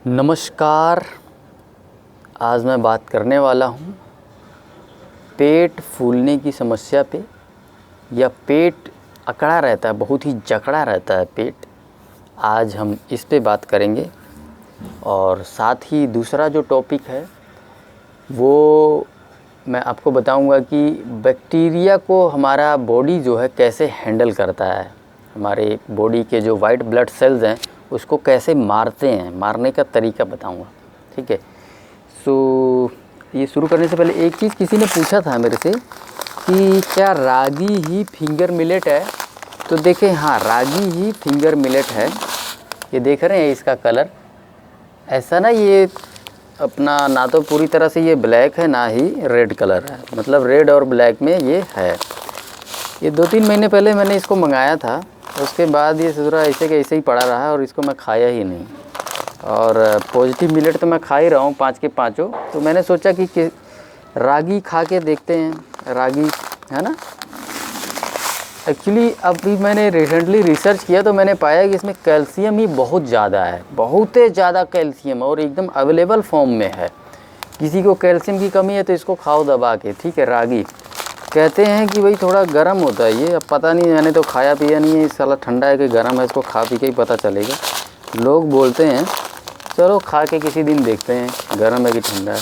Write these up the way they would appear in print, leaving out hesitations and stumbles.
नमस्कार। आज मैं बात करने वाला हूँ पेट फूलने की समस्या पे, या पेट अकड़ा रहता है, बहुत ही जकड़ा रहता है पेट। आज हम इस पे बात करेंगे। और साथ ही दूसरा जो टॉपिक है वो मैं आपको बताऊंगा कि बैक्टीरिया को हमारा बॉडी जो है कैसे हैंडल करता है, हमारे बॉडी के जो वाइट ब्लड सेल्स हैं उसको कैसे मारते हैं, मारने का तरीका बताऊंगा। ठीक है। सो ये शुरू करने से पहले एक चीज़ किसी ने पूछा था मेरे से कि क्या रागी ही फिंगर मिलेट है। तो देखें, हाँ, रागी ही फिंगर मिलेट है। ये देख रहे हैं इसका कलर, ऐसा ना, ये अपना ना तो पूरी तरह से ये ब्लैक है ना ही रेड कलर है, मतलब रेड और ब्लैक में ये है। ये 2-3 महीने पहले मैंने इसको मंगाया था, उसके बाद ये पूरा ऐसे के ऐसे ही पड़ा रहा और इसको मैं खाया ही नहीं। और पॉजिटिव मिलेट तो मैं खा ही रहा हूँ 5 के पाँचों। तो मैंने सोचा कि रागी खा के देखते हैं, रागी है ना। एक्चुअली अभी मैंने रिसेंटली रिसर्च किया तो मैंने पाया कि इसमें कैल्शियम ही बहुत ज़्यादा है, बहुत ही ज़्यादा कैल्शियम, और एकदम अवेलेबल फॉर्म में है। किसी को कैल्शियम की कमी है तो इसको खाओ दबा के। ठीक है। रागी कहते हैं कि भाई थोड़ा गर्म होता है ये, अब पता नहीं, मैंने तो खाया पिया नहीं है, इस साला ठंडा है कि गर्म है, इसको खा पी के ही पता चलेगा। लोग बोलते हैं, चलो खा के किसी दिन देखते हैं गर्म है कि ठंडा है।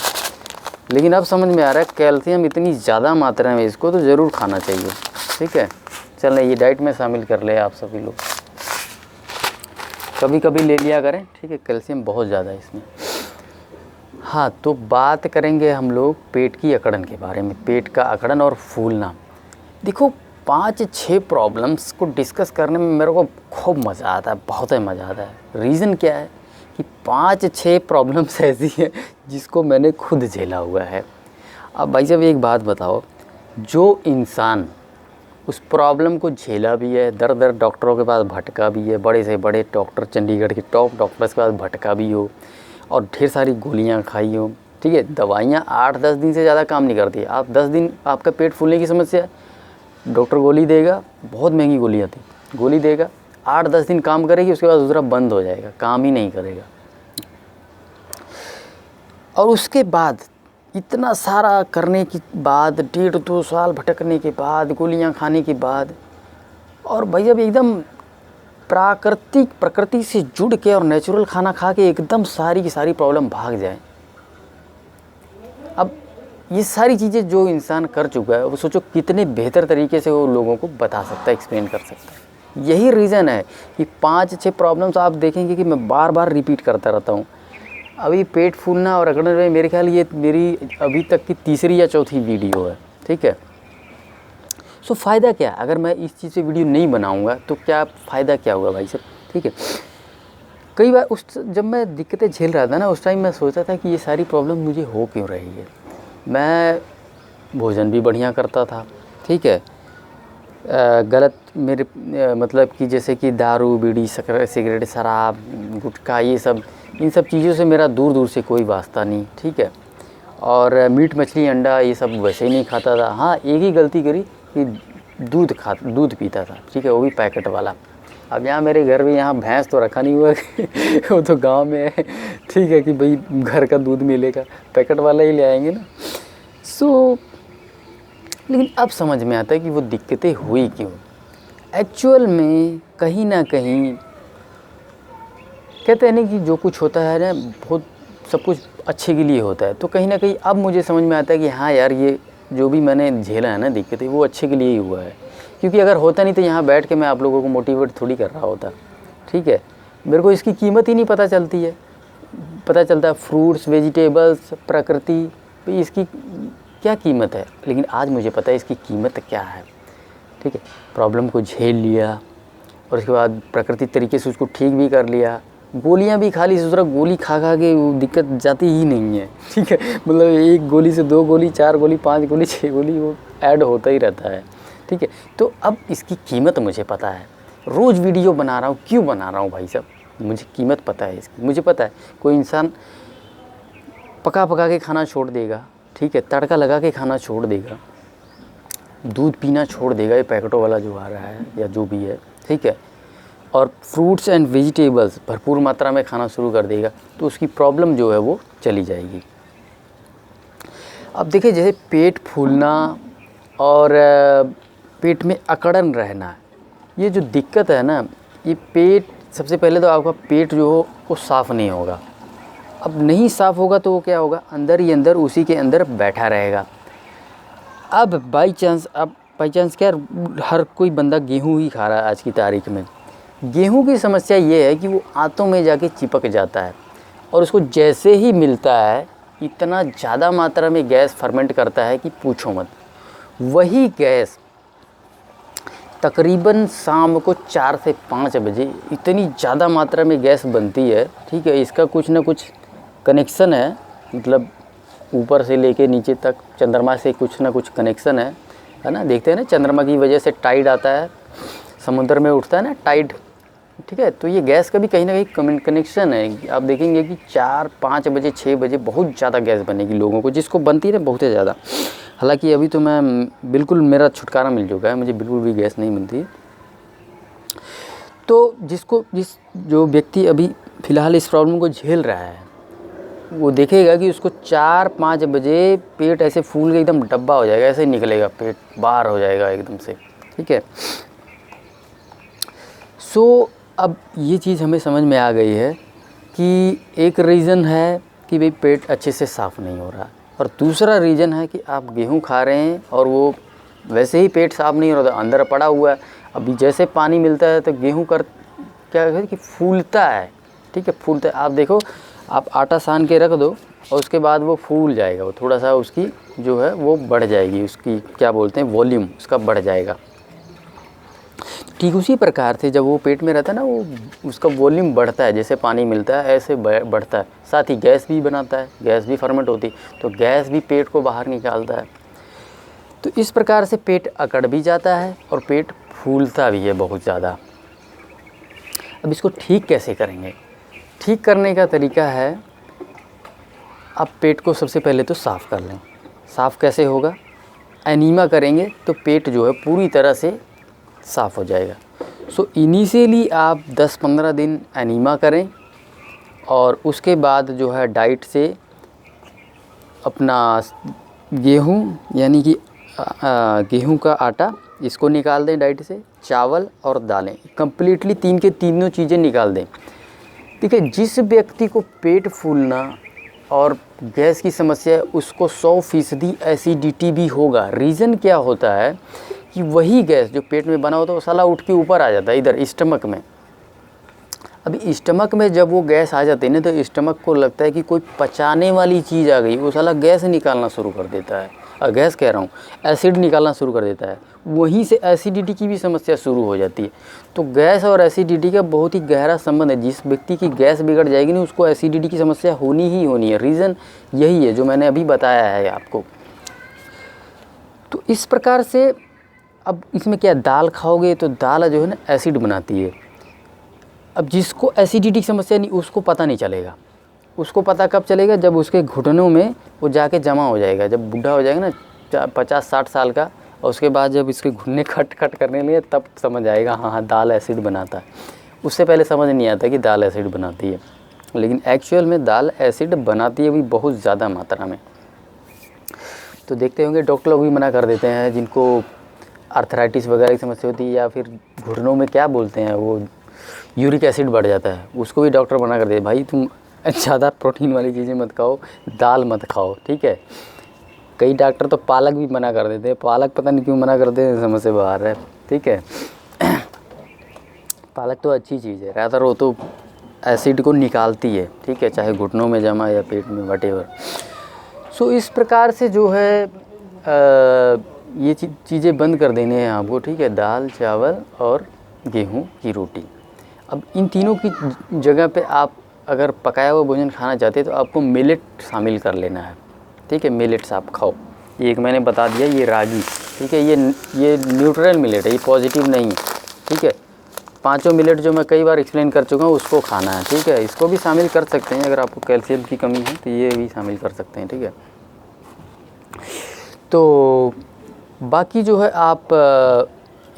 लेकिन अब समझ में आ रहा है कैल्शियम इतनी ज़्यादा मात्रा में, इसको तो ज़रूर खाना चाहिए। ठीक है। चलें, ये डाइट में शामिल कर ले आप सभी लोग, कभी कभी ले लिया करें। ठीक है। कैल्शियम बहुत ज़्यादा है इसमें। हाँ, तो बात करेंगे हम लोग पेट की अकड़न के बारे में, पेट का अकड़न और फूलना। देखो, 5-6 प्रॉब्लम्स को डिस्कस करने में मेरे को खूब मज़ा आता है, बहुत ही मज़ा आता है। रीज़न क्या है कि 5-6 प्रॉब्लम्स ऐसी हैं जिसको मैंने खुद झेला हुआ है। अब भाई साहब एक बात बताओ, जो इंसान उस प्रॉब्लम को झेला भी है, दर दर डॉक्टरों के पास भटका भी है, बड़े से बड़े डॉक्टर, चंडीगढ़ के टॉप डॉक्टर्स के पास भटका भी हो, और ढेर सारी गोलियां खाई हो। ठीक है। दवाइयाँ 8-10 दिन से ज़्यादा काम नहीं करती। आप 10 दिन आपका पेट फूलने की समस्या है, डॉक्टर गोली देगा, बहुत महंगी गोली आती, गोली देगा, 8-10 दिन काम करेगी, उसके बाद दूसरा बंद हो जाएगा, काम ही नहीं करेगा। और उसके बाद इतना सारा करने के बाद, 1.5-2 साल भटकने के बाद, गोलियां खाने के बाद, और भाई जब एकदम प्रकृति से जुड़ के और नेचुरल खाना खा के एकदम सारी की सारी प्रॉब्लम भाग जाए। अब ये सारी चीज़ें जो इंसान कर चुका है, वो सोचो कितने बेहतर तरीके से वो लोगों को बता सकता है, एक्सप्लेन कर सकता है। यही रीज़न है कि 5-6 प्रॉब्लम्स आप देखेंगे कि मैं बार बार रिपीट करता रहता हूँ। अभी पेट फूलना और अकड़न में मेरे ख्याल ये मेरी अभी तक की 3री या 4थी वीडियो है। ठीक है। सो फ़ायदा क्या, अगर मैं इस चीज़ से वीडियो नहीं बनाऊंगा तो क्या फ़ायदा क्या होगा भाई साहब। ठीक है। कई बार जब मैं दिक्कतें झेल रहा था ना, उस टाइम मैं सोचता था कि ये सारी प्रॉब्लम मुझे हो क्यों रही है। मैं भोजन भी बढ़िया करता था। ठीक है। गलत मेरे मतलब कि जैसे कि दारू, बीड़ी, सिगरेट, शराब, गुटखा, ये सब, इन सब चीज़ों से मेरा दूर दूर से कोई वास्ता नहीं। ठीक है। और मीट, मछली, अंडा ये सब वैसे ही नहीं खाता था। हाँ, एक ही गलती करी कि दूध पीता था। ठीक है, वो भी पैकेट वाला। अब यहाँ मेरे घर में यहाँ भैंस तो रखा नहीं हुआ वो तो गांव में है। ठीक है, कि भाई घर का दूध मिलेगा, पैकेट वाला ही ले आएंगे ना। लेकिन अब समझ में आता है कि वो दिक्कतें हुई क्यों। एक्चुअल में कहीं ना कहीं कहते हैं ना कि जो कुछ होता है ना, बहुत सब कुछ अच्छे के लिए होता है। तो कहीं ना कहीं अब मुझे समझ में आता है कि हाँ यार, ये जो भी मैंने झेला है ना दिक्कतें, वो अच्छे के लिए ही हुआ है। क्योंकि अगर होता नहीं तो यहाँ बैठ के मैं आप लोगों को मोटिवेट थोड़ी कर रहा होता। ठीक है। मेरे को इसकी कीमत ही नहीं पता चलती है। पता चलता है फ्रूट्स, वेजिटेबल्स, प्रकृति, तो इसकी क्या कीमत है, लेकिन आज मुझे पता है इसकी कीमत क्या है। ठीक है। प्रॉब्लम को झेल लिया और उसके बाद प्राकृतिक तरीके से उसको ठीक भी कर लिया। गोलियां भी खा ली, दूसरा गोली खा खा के वो दिक्कत जाती ही नहीं है। ठीक है। मतलब एक गोली से 2 गोली, 4 गोली, 5 गोली, 6 गोली वो ऐड होता ही रहता है। ठीक है। तो अब इसकी कीमत मुझे पता है। रोज़ वीडियो बना रहा हूँ, क्यों बना रहा हूँ भाई साहब, मुझे कीमत पता है इसकी। मुझे पता है कोई इंसान पका पका के खाना छोड़ देगा, ठीक है, तड़का लगा के खाना छोड़ देगा, दूध पीना छोड़ देगा, ये पैकेटों वाला जो आ रहा है या जो भी है। ठीक है। और फ्रूट्स एंड वेजिटेबल्स भरपूर मात्रा में खाना शुरू कर देगा तो उसकी प्रॉब्लम जो है वो चली जाएगी। अब देखिए, जैसे पेट फूलना और पेट में अकड़न रहना, ये जो दिक्कत है ना, ये पेट, सबसे पहले तो आपका पेट जो हो वो साफ़ नहीं होगा। अब नहीं साफ़ होगा तो वो क्या होगा, अंदर ही अंदर उसी के अंदर बैठा रहेगा। अब बाई चांस क्या, हर कोई बंदा गेहूं ही खा रहा है आज की तारीख में। गेहूं की समस्या ये है कि वो आंतों में जाके चिपक जाता है और उसको जैसे ही मिलता है इतना ज़्यादा मात्रा में गैस फर्मेंट करता है कि पूछो मत। वही गैस तकरीबन शाम को 4 से 5 बजे इतनी ज़्यादा मात्रा में गैस बनती है, ठीक है। इसका कुछ ना कुछ कनेक्शन है, मतलब ऊपर से लेके नीचे तक चंद्रमा से कुछ ना कुछ कनेक्शन है ना। देखते हैं ना, चंद्रमा की वजह से टाइड आता है, समुद्र में उठता है ना टाइड, ठीक है। तो ये गैस का भी कहीं ना कहीं कनेक्शन है। आप देखेंगे कि 4, 5 बजे, 6 बजे बहुत ज़्यादा गैस बनेगी लोगों को, जिसको बनती है ना बहुत ही ज़्यादा। हालांकि अभी तो मैं बिल्कुल, मेरा छुटकारा मिल चुका है, मुझे बिल्कुल भी गैस नहीं बनती। तो जो व्यक्ति अभी फ़िलहाल इस प्रॉब्लम को झेल रहा है वो देखेगा कि उसको 4-5 बजे पेट ऐसे फूल के एकदम डब्बा हो जाएगा, ऐसे ही निकलेगा, पेट बाहर हो जाएगा एकदम से, ठीक है। सो अब ये चीज़ हमें समझ में आ गई है कि एक रीज़न है कि भाई पेट अच्छे से साफ़ नहीं हो रहा, और दूसरा रीज़न है कि आप गेहूं खा रहे हैं और वो वैसे ही पेट साफ़ नहीं हो रहा, अंदर पड़ा हुआ है। अभी जैसे पानी मिलता है तो गेहूं क्या है कि फूलता है, ठीक है, फूलता है। आप देखो, आप आटा सान के रख दो और उसके बाद वो फूल जाएगा, वो थोड़ा सा उसकी जो है वो बढ़ जाएगी, उसकी क्या बोलते हैं, वॉल्यूम उसका बढ़ जाएगा। ठीक उसी प्रकार से जब वो पेट में रहता है ना, वो उसका वॉल्यूम बढ़ता है, जैसे पानी मिलता है ऐसे बढ़ता है। साथ ही गैस भी बनाता है, गैस भी फर्मेंट होती, तो गैस भी पेट को बाहर निकालता है। तो इस प्रकार से पेट अकड़ भी जाता है और पेट फूलता भी है बहुत ज़्यादा। अब इसको ठीक कैसे करेंगे? ठीक करने का तरीका है, आप पेट को सबसे पहले तो साफ़ कर लें। साफ़ कैसे होगा? एनीमा करेंगे तो पेट जो है पूरी तरह से साफ़ हो जाएगा। सो इनिशियली आप 10-15 दिन एनीमा करें और उसके बाद जो है डाइट से अपना गेहूं, यानी कि गेहूं का आटा, इसको निकाल दें डाइट से, चावल और दालें, कम्प्लीटली 3 के तीनों चीज़ें निकाल दें। ठीक है। जिस व्यक्ति को पेट फूलना और गैस की समस्या है उसको 100% एसिडिटी भी होगा। रीज़न क्या होता है कि वही गैस जो पेट में बना होता है वो साला उठ के ऊपर आ जाता है, इधर स्टमक में। अभी स्टमक में जब वो गैस आ जाती है ना, तो स्टमक को लगता है कि कोई पचाने वाली चीज़ आ गई, वो साला गैस निकालना शुरू कर देता है। गैस कह रहा हूँ, एसिड निकालना शुरू कर देता है। वहीं से एसिडिटी की भी समस्या शुरू हो जाती है। तो गैस और एसिडिटी का बहुत ही गहरा संबंध है। जिस व्यक्ति की गैस बिगड़ जाएगी ना, उसको एसिडिटी की समस्या होनी ही होनी है। रीज़न यही है जो मैंने अभी बताया है आपको। तो इस प्रकार से अब इसमें क्या, दाल खाओगे तो दाल जो है ना एसिड बनाती है। अब जिसको एसिडिटी की समस्या नहीं, उसको पता नहीं चलेगा। उसको पता कब चलेगा? जब उसके घुटनों में वो जाके जमा हो जाएगा। जब बूढ़ा हो जाएगा ना 50-60 साल का, और उसके बाद जब इसके घुटने खट करने लगे, तब समझ आएगा हाँ दाल एसिड बनाता है। उससे पहले समझ नहीं आता कि दाल एसिड बनाती है, लेकिन एक्चुअल में दाल एसिड बनाती है भी बहुत ज़्यादा मात्रा में। तो देखते होंगे डॉक्टर लोग भी मना कर देते हैं जिनको आर्थराइटिस वगैरह की समस्या होती है, या फिर घुटनों में क्या बोलते हैं वो, यूरिक एसिड बढ़ जाता है, उसको भी डॉक्टर मना कर देते हैं, भाई तुम ज़्यादा प्रोटीन वाली चीज़ें मत खाओ, दाल मत खाओ, ठीक है। कई डॉक्टर तो पालक भी मना कर देते हैं। पालक पता नहीं क्यों मना करते हैं, समझ से बाहर है, ठीक है। पालक तो अच्छी चीज़ है, रादर वो तो एसिड को निकालती है, ठीक है, चाहे घुटनों में जमा या पेट में, वटेवर। सो इस प्रकार से जो है ये चीज़ें बंद कर देने हैं आपको, ठीक है। दाल, चावल और गेहूं की रोटी। अब इन तीनों की जगह पे आप अगर पकाया हुआ भोजन खाना चाहते हैं तो आपको मिलेट शामिल कर लेना है, ठीक है। मिलेट्स आप खाओ। ये एक मैंने बता दिया, ये रागी, ठीक है, ये न्यूट्रल मिलेट है, ये पॉजिटिव नहीं है, ठीक है। 5 मिलेट जो मैं कई बार एक्सप्लेन कर चुका हूँ उसको खाना है, ठीक है। इसको भी शामिल कर सकते हैं अगर आपको कैल्शियम की कमी है तो ये भी शामिल कर सकते हैं, ठीक है। तो बाकी जो है आप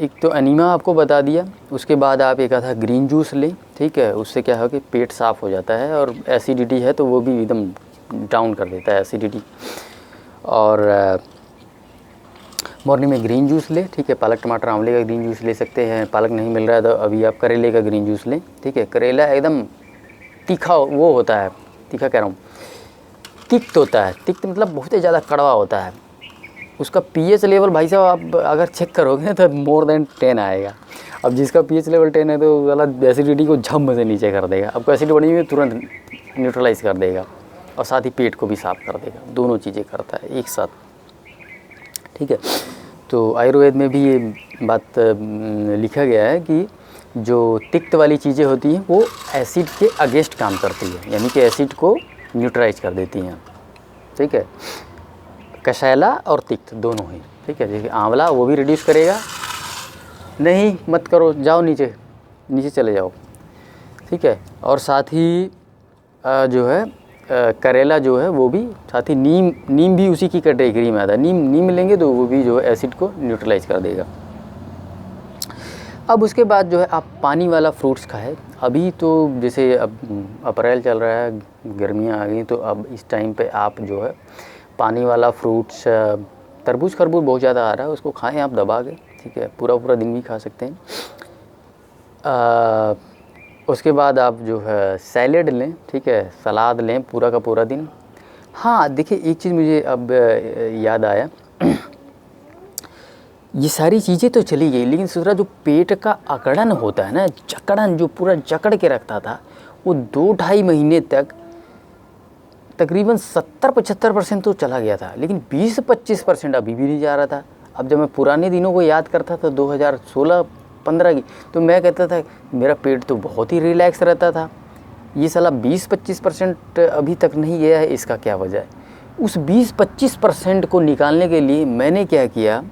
एक तो एनीमा आपको बता दिया, उसके बाद आप एक आधा ग्रीन जूस लें, ठीक है। उससे क्या है कि पेट साफ़ हो जाता है, और एसिडिटी है तो वो भी एकदम डाउन कर देता है एसिडिटी। और मॉर्निंग में ग्रीन जूस लें, ठीक है। पालक टमाटर आंवले का ग्रीन जूस ले सकते हैं। पालक नहीं मिल रहा है तो अभी आप करेले का ग्रीन जूस लें, ठीक है। करेला एकदम तीखा वो होता है, तीखा कह रहा हूँ, तिक्त होता है। तिक्त मतलब बहुत ही ज़्यादा कड़वा होता है। उसका पीएच लेवल भाई साहब आप अगर चेक करोगे तो मोर देन 10 आएगा। अब जिसका पीएच लेवल 10 है तो वाला एसिडिटी को झम से नीचे कर देगा, आपको एसिड बनी हुई तुरंत न्यूट्रलाइज़ कर देगा, और साथ ही पेट को भी साफ़ कर देगा। दोनों चीज़ें करता है एक साथ, ठीक है। तो आयुर्वेद में भी ये बात लिखा गया है कि जो तिक्त वाली चीज़ें होती हैं वो एसिड के अगेंस्ट काम करती है, यानी कि एसिड को न्यूट्रलाइज कर देती हैं, ठीक है। कशैला और तिक्त दोनों ही, ठीक है। जैसे आंवला वो भी रिड्यूस करेगा, नहीं मत करो, जाओ नीचे नीचे चले जाओ, ठीक है। और साथ ही जो है करेला जो है वो भी, साथ ही नीम भी उसी की कैटेगरी में आता है। नीम लेंगे तो वो भी जो है एसिड को न्यूट्रलाइज कर देगा। अब उसके बाद जो है आप पानी वाला फ्रूट्स खाएं। अभी तो जैसे अब अप्रैल चल रहा है, गर्मियाँ आ गई, तो अब इस टाइम पे आप जो है पानी वाला फ्रूट्स, तरबूज खरबूज बहुत ज़्यादा आ रहा है, उसको खाएं आप दबा के, ठीक है। पूरा दिन भी खा सकते हैं। उसके बाद आप जो है सैलेड लें, ठीक है, सलाद लें पूरा का पूरा दिन। हाँ देखिए, एक चीज़ मुझे अब याद आया, ये सारी चीज़ें तो चली गई, लेकिन दूसरा जो पेट का अकड़न होता है ना, जकड़न जो पूरा जकड़ के रखता था, वो 2-2.5 महीने तक तकरीबन 70-75% तो चला गया था, लेकिन 20-25% अभी भी नहीं जा रहा था। अब जब मैं पुराने दिनों को याद करता था 2016-15 की, तो मैं कहता था मेरा पेट तो बहुत ही रिलैक्स रहता था, ये साला 20-25% अभी तक नहीं गया है, इसका क्या वजह है। उस 20-25% को निकालने के लिए मैंने क्या किया,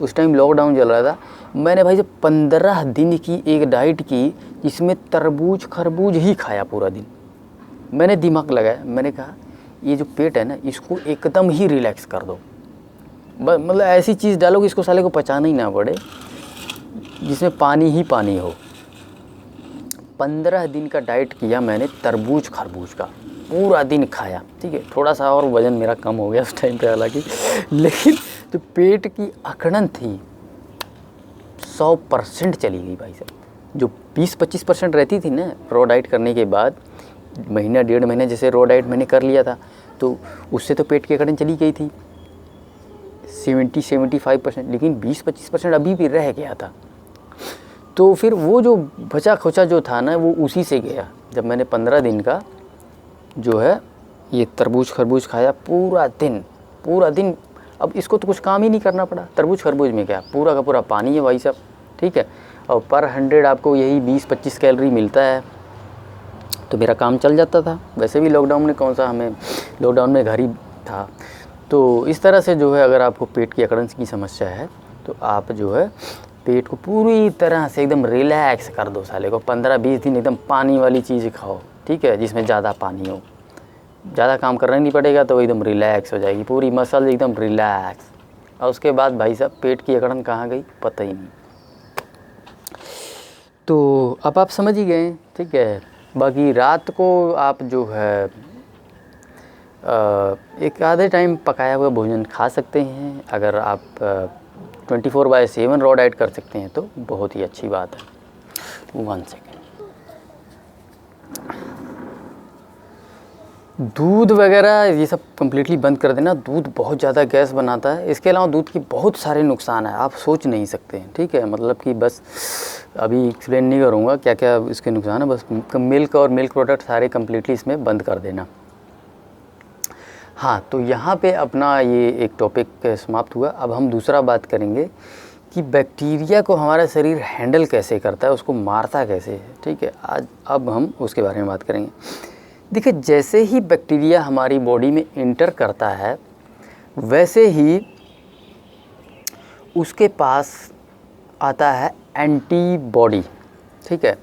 उस टाइम लॉकडाउन चल रहा था, मैंने भाई जब 15 दिन की एक डाइट की जिसमें तरबूज खरबूज ही खाया पूरा दिन। मैंने दिमाग लगाया, मैंने कहा ये जो पेट है ना, इसको एकदम ही रिलैक्स कर दो, मतलब ऐसी चीज़ डालो कि इसको साले को पचाना ही ना पड़े, जिसमें पानी ही पानी हो। 15 दिन का डाइट किया मैंने तरबूज खरबूज का, पूरा दिन खाया, ठीक है। थोड़ा सा और वज़न मेरा कम हो गया उस टाइम पे हालांकि, लेकिन तो पेट की अकड़न थी 100% चली गई भाई साहब। जो 20-25% रहती थी ना रॉ डाइट करने के बाद, महीना 1.5 महीने जैसे रॉ डाइट मैंने कर लिया था, तो उससे तो पेट की अकड़न चली गई थी 70-75%, लेकिन 20-25% अभी भी रह गया था। तो फिर वो जो बचा खुचा जो था ना, वो उसी से गया। जब मैंने 15 दिन का जो है ये तरबूज खरबूज खाया पूरा दिन, अब इसको तो कुछ काम ही नहीं करना पड़ा। तरबूज खरबूज में क्या, पूरा का पूरा पानी है भाई साहब, ठीक है। और पर 100 आपको यही 20-25 कैलोरी मिलता है, तो मेरा काम चल जाता था। वैसे भी लॉकडाउन में कौन सा, हमें लॉकडाउन में घर ही था। तो इस तरह से जो है अगर आपको पेट की अकड़न की समस्या है तो आप जो है पेट को पूरी तरह से एकदम रिलैक्स कर दो साले को। 15-20 दिन एकदम पानी वाली चीज़ खाओ, ठीक है, जिसमें ज़्यादा पानी हो, ज़्यादा काम करना नहीं पड़ेगा, तो एकदम रिलैक्स हो जाएगी पूरी मसल एकदम रिलैक्स। और उसके बाद भाई साहब पेट की अकड़न कहाँ गई पता ही नहीं। तो अब आप समझ ही गए, ठीक है। बाकी रात को आप जो है एक आधे टाइम पकाया हुआ भोजन खा सकते हैं। अगर आप 24/7 रॉ डाइट कर सकते हैं तो बहुत ही अच्छी बात है। 1 सेकेंड। दूध वगैरह ये सब कम्प्लीटली बंद कर देना। दूध बहुत ज़्यादा गैस बनाता है। इसके अलावा दूध की बहुत सारे नुकसान है, आप सोच नहीं सकते हैं, ठीक है। मतलब कि बस अभी एक्सप्लेन नहीं करूँगा क्या क्या इसके नुकसान है, बस मिल्क और मिल्क प्रोडक्ट सारे कम्प्लीटली इसमें बंद कर देना। हाँ, तो यहाँ पे अपना ये एक टॉपिक समाप्त हुआ। अब हम दूसरा बात करेंगे कि बैक्टीरिया को हमारा शरीर हैंडल कैसे करता है, उसको मारता कैसे है, ठीक है। आज अब हम उसके बारे में बात करेंगे। देखिए, जैसे ही बैक्टीरिया हमारी बॉडी में इंटर करता है, वैसे ही उसके पास आता है एंटीबॉडी, ठीक है।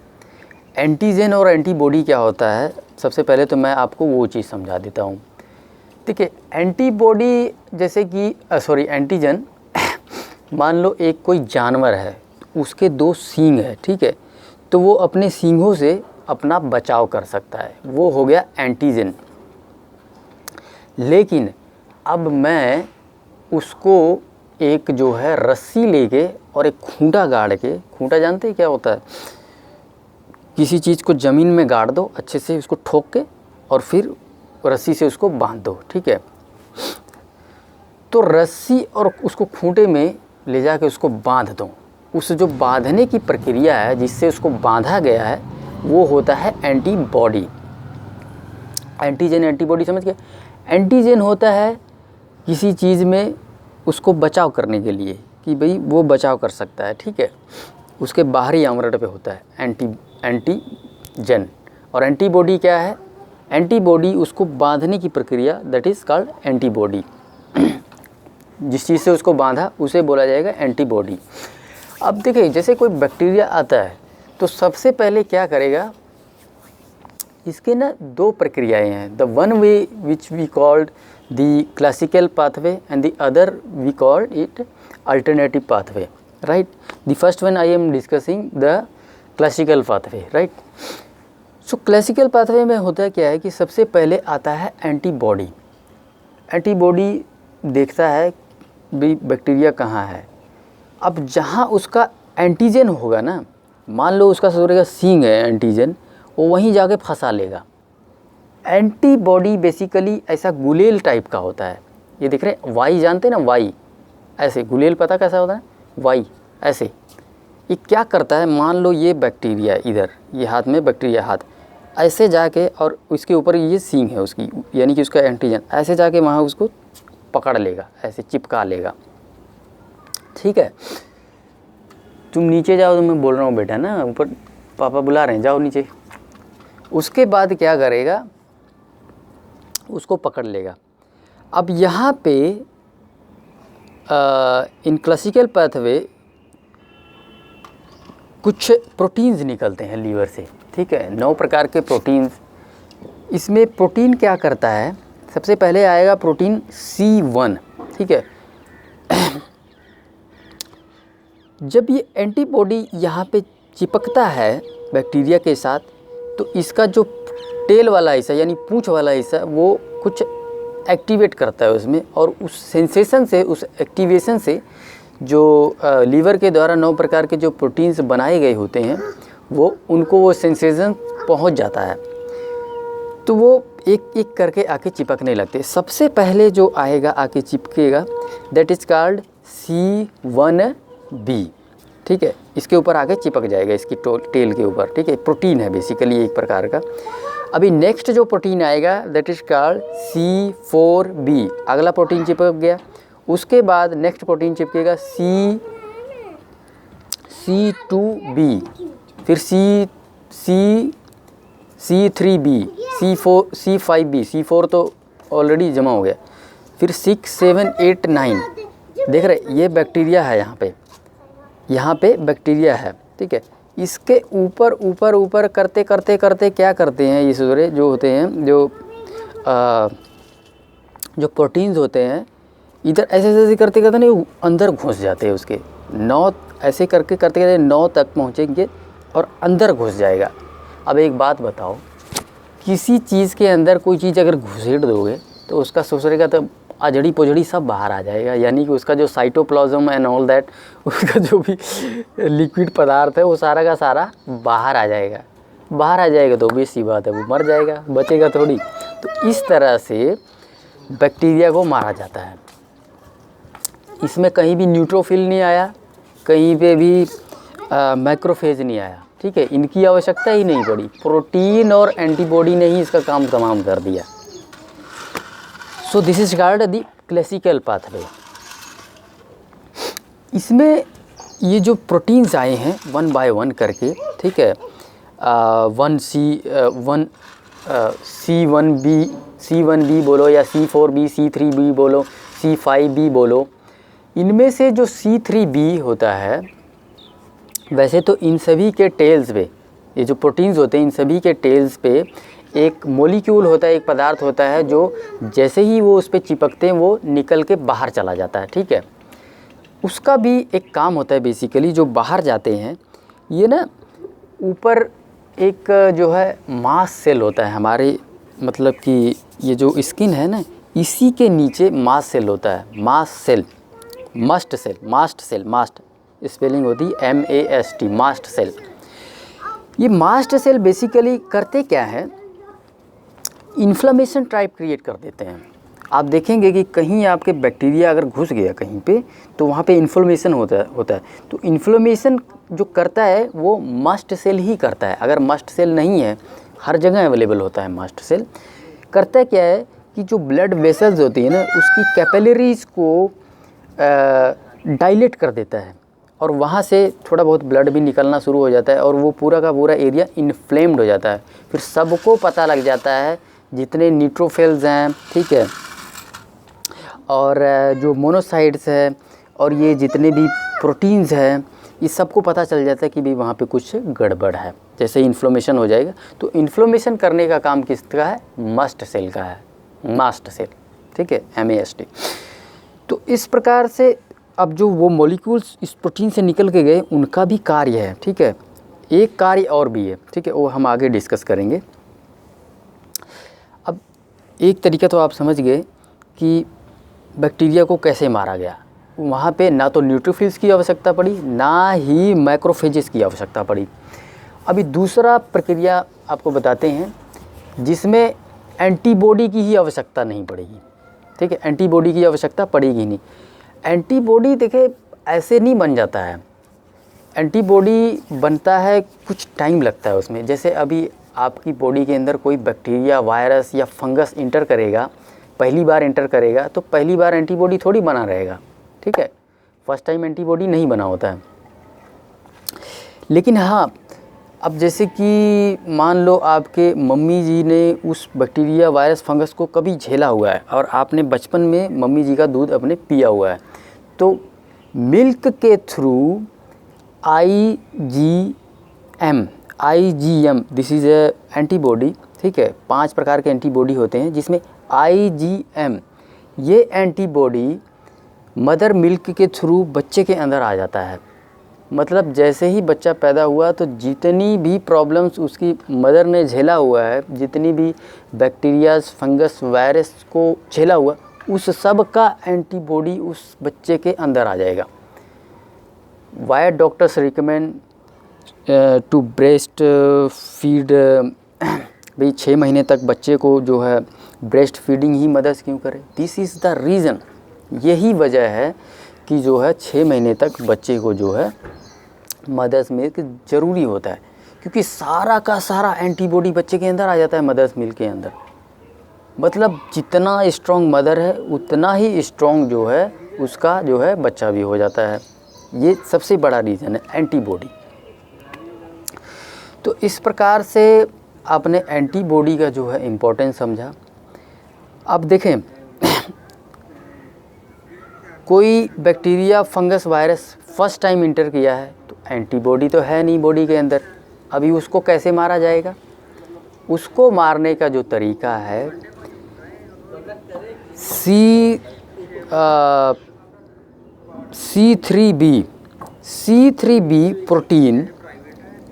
एंटीजन और एंटीबॉडी क्या होता है, सबसे पहले तो मैं आपको वो चीज़ समझा देता हूँ। देखिए, एंटीबॉडी जैसे कि एंटीजन मान लो एक कोई जानवर है, उसके 2 सींग है, ठीक है, तो वो अपने सींगों से अपना बचाव कर सकता है, वो हो गया एंटीजन। लेकिन अब मैं उसको एक जो है रस्सी लेके और एक खूंटा गाड़ के, खूंटा जानते हैं क्या होता है, किसी चीज़ को ज़मीन में गाड़ दो अच्छे से, उसको ठोक के और फिर रस्सी से उसको बांध दो, ठीक है। तो रस्सी और उसको खूंटे में ले जाके उसको बांध दो। उस जो बांधने की प्रक्रिया है जिससे उसको बांधा गया है वो होता है एंटीबॉडी। एंटीजन एंटीबॉडी समझ गए। एंटीजन होता है किसी चीज़ में उसको बचाव करने के लिए कि भाई वो बचाव कर सकता है, ठीक है, उसके बाहरी आवरण पे होता है एंटीजन। और एंटीबॉडी क्या है, एंटीबॉडी उसको बांधने की प्रक्रिया, दैट इज़ कॉल्ड एंटीबॉडी। जिस चीज़ से उसको बांधा उसे बोला जाएगा एंटीबॉडी। अब देखिए जैसे कोई बैक्टीरिया आता है तो सबसे पहले क्या करेगा, इसके ना 2 प्रक्रियाएं हैं, the one way which we called the classical pathway and the other we called it alternative pathway, right. The first one I am discussing the classical pathway, right. So classical pathway में होता क्या है कि सबसे पहले आता है antibody. Antibody देखता है भी बैक्टीरिया कहाँ है। अब जहाँ उसका एंटीजन होगा ना, मान लो उसका सूर्य का सींग है एंटीजन, वो वहीं जाके फंसा लेगा। एंटीबॉडी बेसिकली ऐसा गुलेल टाइप का होता है, ये देख रहे हैं वाई, जानते हैं ना वाई, ऐसे गुलेल पता कैसा होता है, वाई ऐसे। ये क्या करता है, मान लो ये बैक्टीरिया इधर, ये हाथ में बैक्टीरिया हाथ, ऐसे जाके और उसके ऊपर ये सींग है उसकी, यानी कि उसका एंटीजन, ऐसे जाके वहाँ उसको पकड़ लेगा, ऐसे चिपका लेगा, ठीक है। तुम नीचे जाओ, तो मैं बोल रहा हूँ बेटा ना, ऊपर पापा बुला रहे हैं, जाओ नीचे। उसके बाद क्या करेगा, उसको पकड़ लेगा। अब यहाँ पे इन क्लासिकल पाथवे कुछ प्रोटीन्स निकलते हैं लीवर से, ठीक है, 9 प्रकार के प्रोटीन्स। इसमें प्रोटीन क्या करता है, सबसे पहले आएगा प्रोटीन C1, ठीक है। जब ये एंटीबॉडी यहाँ पे चिपकता है बैक्टीरिया के साथ, तो इसका जो टेल वाला हिस्सा यानी पूंछ वाला हिस्सा वो कुछ एक्टिवेट करता है उसमें, और उस सेंसेशन से, उस एक्टिवेशन से जो लीवर के द्वारा 9 प्रकार के जो प्रोटीन्स बनाए गए होते हैं वो उनको वो सेंसेशन पहुंच जाता है, तो वो एक एक करके आके चिपकने लगते हैं। सबसे पहले जो आएगा आके चिपकेगा, दैट इज़ कॉल्ड C1b, ठीक है, इसके ऊपर आके चिपक जाएगा, इसकी टेल के ऊपर, ठीक है, प्रोटीन है बेसिकली एक प्रकार का। अभी नेक्स्ट जो प्रोटीन आएगा दैट इज कॉल्ड C4b, अगला प्रोटीन चिपक गया। उसके बाद नेक्स्ट प्रोटीन चिपकेगा C2b, फिर C3b, C5b, C4 तो ऑलरेडी जमा हो गया, फिर 6, 7, 8, 9। देख रहे ये बैक्टीरिया है, यहाँ पे बैक्टीरिया है, ठीक है। इसके ऊपर ऊपर ऊपर करते करते करते क्या करते हैं ये सूर्य जो होते हैं, जो प्रोटीन्स होते हैं, इधर ऐसे ऐसे करते करते नहीं अंदर घुस जाते हैं उसके 9, ऐसे करके करते करते 9 तक पहुँचेंगे और अंदर घुस जाएगा। अब एक बात बताओ, किसी चीज़ के अंदर कोई चीज़ अगर घुसेड़ दोगे तो उसका सूर्य का तो अजड़ी पोजड़ी सब बाहर आ जाएगा, यानी कि उसका जो साइटोप्लाज्म एंड ऑल दैट, उसका जो भी लिक्विड पदार्थ है वो सारा का सारा बाहर आ जाएगा। बाहर आ जाएगा तो obvious सी बात है वो मर जाएगा, बचेगा थोड़ी। तो इस तरह से बैक्टीरिया को मारा जाता है। इसमें कहीं भी न्यूट्रोफिल नहीं आया, कहीं पे भी मैक्रोफेज नहीं आया, ठीक है, इनकी आवश्यकता ही नहीं पड़ी। प्रोटीन और एंटीबॉडी ने ही इसका काम तमाम कर दिया। So this is called the classical pathway. इसमें ये जो प्रोटीन्स आए हैं 1 बाय 1 करके, ठीक है, C1b बोलो या C4b, C3b बोलो, C5b बोलो, इनमें से जो C3b होता है, वैसे तो इन सभी के टेल्स पे, ये जो प्रोटीन्स होते हैं इन सभी के टेल्स पे एक मॉलिक्यूल होता है, एक पदार्थ होता है जो जैसे ही वो उस पर चिपकते हैं वो निकल के बाहर चला जाता है, ठीक है। उसका भी एक काम होता है बेसिकली, जो बाहर जाते हैं ये ना, ऊपर एक जो है मास्ट सेल होता है हमारे, मतलब कि ये जो स्किन है ना, इसी के नीचे मास्ट सेल होता है, mast cell, must cell, mast cell, mast spelling होती है MAST, मास्ट सेल। ये मास्ट सेल बेसिकली करते क्या है, इन्फ्लेमेशन टाइप क्रिएट कर देते हैं। आप देखेंगे कि कहीं आपके बैक्टीरिया अगर घुस गया कहीं पे, तो वहाँ पे इन्फ्लेमेशन होता है। तो इन्फ्लेमेशन जो करता है वो मास्ट सेल ही करता है। अगर मास्ट सेल नहीं है, हर जगह अवेलेबल होता है मास्ट सेल, करता क्या है कि जो ब्लड वेसल्स होती है ना, उसकी कैपिलरीज़ को डायलेट कर देता है, और वहाँ से थोड़ा बहुत ब्लड भी निकलना शुरू हो जाता है, और वो पूरा का पूरा एरिया इन्फ्लेम्ड हो जाता है। फिर सबको पता लग जाता है, जितने न्यूट्रोफिल्स हैं, ठीक है, और जो मोनोसाइट्स है, और ये जितने भी प्रोटीन्स हैं, ये सबको पता चल जाता है कि भाई वहाँ पे कुछ गड़बड़ है। जैसे इन्फ्लेमेशन हो जाएगा, तो इन्फ्लेमेशन करने का काम किसका है, मस्ट सेल का है, मास्ट सेल, ठीक है, MAST। तो इस प्रकार से अब जो वो मॉलिक्यूल्स इस प्रोटीन से निकल के गए, उनका भी कार्य है, ठीक है। एक कार्य और भी है, ठीक है, वो हम आगे डिस्कस करेंगे। अब एक तरीका तो आप समझ गए कि बैक्टीरिया को कैसे मारा गया। वहाँ पे ना तो न्यूट्रोफिल्स की आवश्यकता पड़ी, ना ही मैक्रोफेजेस की आवश्यकता पड़ी। अभी दूसरा प्रक्रिया आपको बताते हैं, जिसमें एंटीबॉडी की ही आवश्यकता नहीं पड़ेगी, ठीक है, एंटीबॉडी की आवश्यकता पड़ेगी नहीं। एंटीबॉडी देखिए ऐसे नहीं बन जाता है, एंटीबॉडी बनता है, कुछ टाइम लगता है उसमें। जैसे अभी आपकी बॉडी के अंदर कोई बैक्टीरिया, वायरस या फंगस इंटर करेगा, पहली बार इंटर करेगा, तो पहली बार एंटीबॉडी थोड़ी बना रहेगा, ठीक है, फर्स्ट टाइम एंटीबॉडी नहीं बना होता है। लेकिन हाँ, अब जैसे कि मान लो आपके मम्मी जी ने उस बैक्टीरिया, वायरस, फंगस को कभी झेला हुआ है, और आपने बचपन में मम्मी जी का दूध अपने पिया हुआ है, तो मिल्क के through IgM, this is a antibody, ठीक है। 5 प्रकार के एंटीबॉडी होते हैं, जिसमें IgM, ये एंटीबॉडी मदर मिल्क के थ्रू बच्चे के अंदर आ जाता है। मतलब जैसे ही बच्चा पैदा हुआ, तो जितनी भी प्रॉब्लम्स उसकी मदर ने झेला हुआ है, जितनी भी बैक्टीरियाज, फंगस, वायरस को झेला हुआ, उस सब का एंटीबॉडी उस बच्चे के अंदर आ जाएगा। Why doctors recommend to breastfeed, भाई 6 महीने तक बच्चे को जो है ब्रेस्ट फीडिंग ही मदर्स क्यों करें। दिस इज़ द रीज़न, यही वजह है कि जो है 6 महीने तक बच्चे को जो है मदर्स मिल्क ज़रूरी होता है, क्योंकि सारा का सारा एंटीबॉडी बच्चे के अंदर आ जाता है मदर्स मिल्क के अंदर। मतलब जितना स्ट्रॉन्ग मदर है, उतना ही स्ट्रॉन्ग जो है उसका जो है बच्चा भी हो जाता है। ये सबसे बड़ा रीज़न है एंटीबॉडी। तो इस प्रकार से आपने एंटीबॉडी का जो है इम्पोर्टेंस समझा। अब देखें, कोई bacteria, fungus, virus first time inter किया है, तो एंटीबॉडी तो है नहीं बॉडी के अंदर, अभी उसको कैसे मारा जाएगा। उसको मारने का जो तरीका है, C3b प्रोटीन,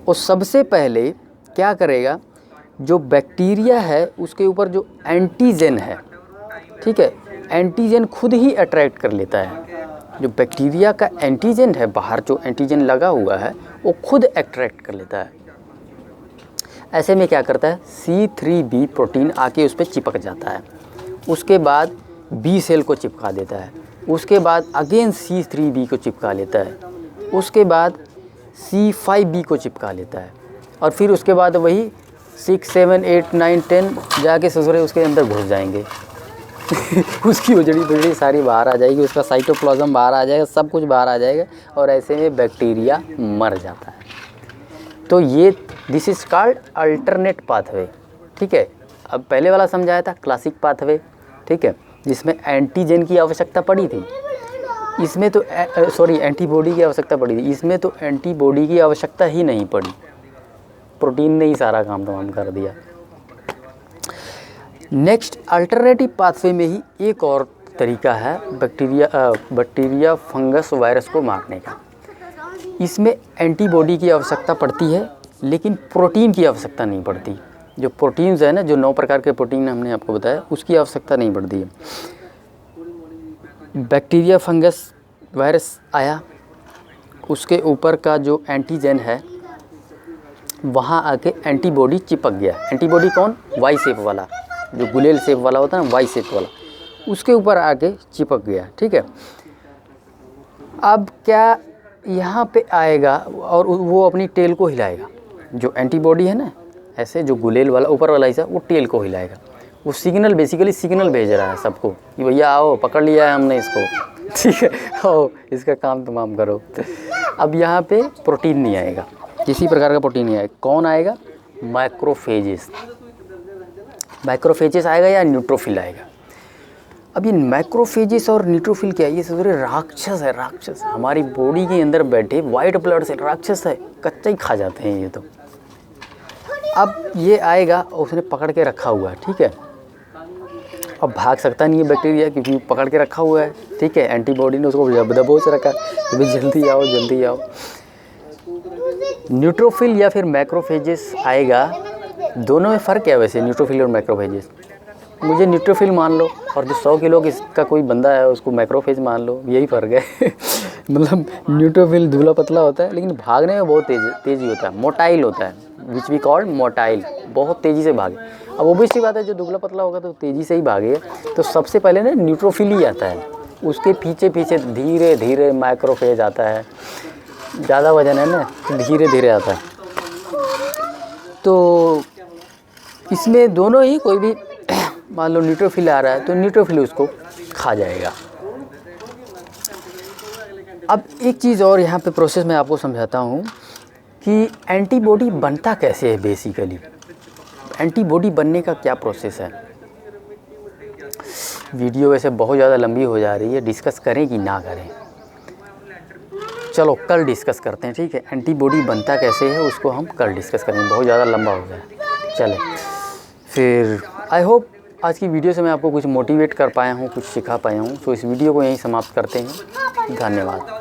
वो सबसे पहले क्या करेगा, जो बैक्टीरिया है उसके ऊपर जो एंटीजन है, ठीक है, एंटीजन खुद ही अट्रैक्ट कर लेता है। जो बैक्टीरिया का एंटीजन है, बाहर जो एंटीजन लगा हुआ है, वो खुद अट्रैक्ट कर लेता है। ऐसे में क्या करता है, C3b प्रोटीन आके उस पर चिपक जाता है, उसके बाद B सेल को चिपका देता है, उसके बाद अगेन C3b को चिपका लेता है, उसके बाद C5b को चिपका लेता है, और फिर उसके बाद वही 6, 7, 8, 9, 10 जाके ससुरे उसके अंदर घुस जाएंगे। उसकी उजड़ी सारी बाहर आ जाएगी, उसका साइटोप्लाज्म बाहर आ जाएगा, सब कुछ बाहर आ जाएगा, और ऐसे में बैक्टीरिया मर जाता है। तो ये this is called alternate pathway, ठीक है। अब पहले वाला समझाया था क्लासिक पाथवे, ठीक है, जिसमें एंटीजन की आवश्यकता पड़ी थी। इसमें तो एंटीबॉडी की आवश्यकता पड़ी थी, इसमें तो एंटीबॉडी की आवश्यकता ही नहीं पड़ी, प्रोटीन ने ही सारा काम तमाम कर दिया। नेक्स्ट अल्टरनेटिव पाथवे में ही एक और तरीका है बैक्टीरिया, फंगस, वायरस को मारने का। इसमें एंटीबॉडी की आवश्यकता पड़ती है, लेकिन प्रोटीन की आवश्यकता नहीं पड़ती। जो प्रोटीन्स है ना, जो 9 प्रकार के प्रोटीन हमने आपको बताया, उसकी आवश्यकता नहीं पड़ती है। बैक्टीरिया, फंगस, वायरस आया, उसके ऊपर का जो एंटीजन है वहाँ आके एंटीबॉडी चिपक गया। एंटीबॉडी कौन? वाई शेप वाला, जो गुलेल शेप वाला होता है ना, वाई शेप वाला, उसके ऊपर आके चिपक गया। ठीक है। अब क्या यहाँ पे आएगा और वो अपनी टेल को हिलाएगा। जो एंटीबॉडी है ना, ऐसे जो गुलेल वाला ऊपर वाला हिस्सा, वो टेल को हिलाएगा। वो सिग्नल, बेसिकली सिग्नल भेज रहा है सबको कि भैया आओ, पकड़ लिया है हमने इसको, ठीक है, आओ इसका काम तमाम करो। अब यहाँ पे प्रोटीन नहीं आएगा, किसी प्रकार का प्रोटीन नहीं आएगा। कौन आएगा? मैक्रोफेजेस। मैक्रोफेजेस आएगा या न्यूट्रोफिल आएगा। अब ये मैक्रोफेजेस और न्यूट्रोफिल क्या है? ये सारे राक्षस है, राक्षस। हमारी बॉडी के अंदर बैठे वाइट ब्लड सेल राक्षस है, कच्चा ही खा जाते हैं ये तो। अब ये आएगा, उसने पकड़ के रखा हुआ है, ठीक है। अब भाग सकता नहीं है बैक्टीरिया, क्योंकि पकड़ के रखा हुआ है, ठीक है। एंटीबॉडी ने उसको दबोच रखा है, तो जल्दी आओ, जल्दी आओ। न्यूट्रोफिल या फिर मैक्रोफेजेस आएगा। दोनों में फ़र्क क्या है वैसे, न्यूट्रोफिल और मैक्रोफेजेस? मुझे न्यूट्रोफिल मान लो, और जो 100 किलो इसका कोई बंदा है उसको मैक्रोफेज मान लो, यही फ़र्क है। मतलब न्यूट्रोफिल दुबला पतला होता है, लेकिन भागने में बहुत तेज़ी होता है, मोटाइल होता है, विच वी कॉल्ड मोटाइल, बहुत तेज़ी से भागे। अब ओबियसली बात है, जो दुबला पतला होगा तो तेज़ी से ही भागेगा। तो सबसे पहले ना न्यूट्रोफिल ही आता है, उसके पीछे पीछे धीरे धीरे मैक्रोफेज आता है। ज़्यादा वजन है ना, धीरे धीरे आता है। तो इसमें दोनों ही, कोई भी मान लो न्यूट्रोफिल आ रहा है तो न्यूट्रोफिल उसको खा जाएगा। अब एक चीज़ और यहाँ पे प्रोसेस मैं आपको समझाता हूँ कि एंटीबॉडी बनता कैसे है। बेसिकली एंटीबॉडी बनने का क्या प्रोसेस है। वीडियो वैसे बहुत ज़्यादा लंबी हो जा रही है, डिस्कस करें कि ना करें? चलो कल डिस्कस करते हैं, ठीक है। एंटीबॉडी बनता कैसे है उसको हम कल डिस्कस करेंगे, बहुत ज़्यादा लंबा हो गया। चले फिर, आई होप आज की वीडियो से मैं आपको कुछ मोटिवेट कर पाया हूँ, कुछ सिखा पाया हूँ। तो इस वीडियो को यहीं समाप्त करते हैं। धन्यवाद।